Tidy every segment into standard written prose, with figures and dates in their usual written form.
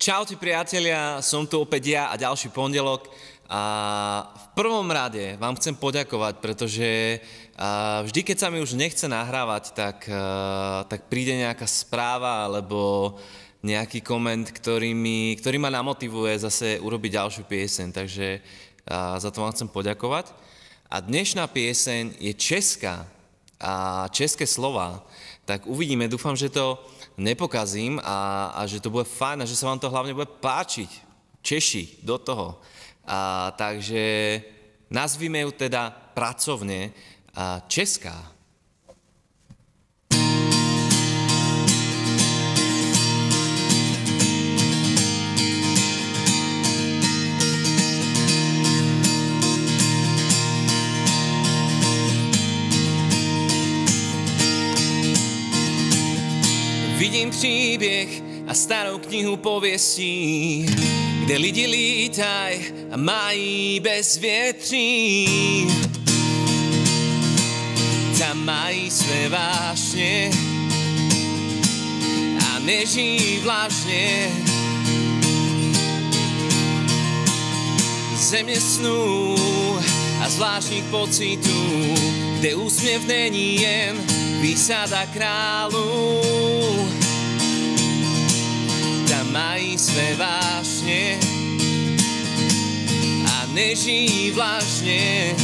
Čaute priatelia, som tu opäť ja a ďalší pondelok a v prvom rade vám chcem poďakovať, pretože vždy, keď sa mi už nechce nahrávať, tak príde nejaká správa alebo nejaký koment, ktorý ma namotivuje zase urobiť ďalšiu pieseň, takže za to vám chcem poďakovať. A dnešná pieseň je česká a české slova, tak uvidíme, dúfam, že to nepokazím a že to bude fajn a že sa vám to hlavne bude páčiť. Češi, do toho. Takže nazvime ju teda pracovne česká. Vidím příběh a starou knihu pověstí, kde lidi lítaj a mají bezvětří. Tam mají své vášně a nežijí vlažně. Země snů a zvláštních pocitů, kde úsměv není jen výsada králů. Tam mají své vášně a nežijí vlažně.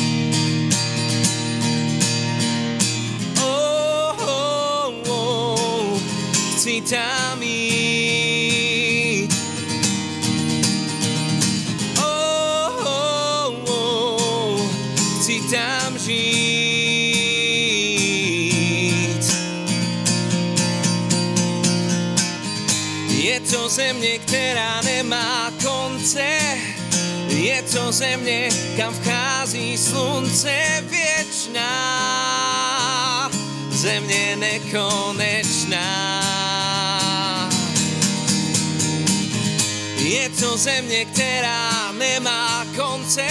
Chci tam jít. Chci tam žít. Je to země, která nemá konce. Je to země, kam vchází slunce věčná. Země nekonečná. Je to země, která nemá konce.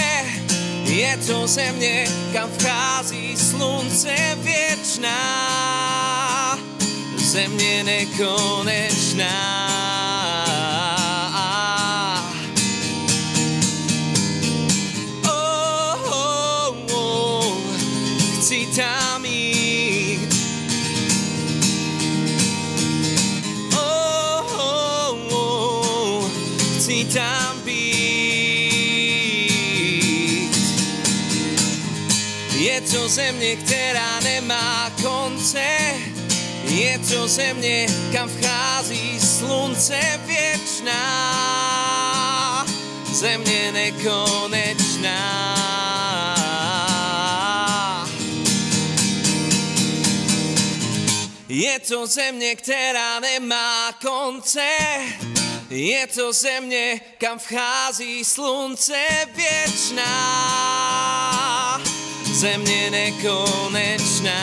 Je to země, kam vchází slunce věčná. Země nekonečná. Chci tam jít. Chci tam být. Je to země, která nemá konce. Je to země, kam vchází slunce věčná. Země nekonečná. Je to země, která nemá konce. Je to země, kam vchází slunce věčná. Země nekonečná.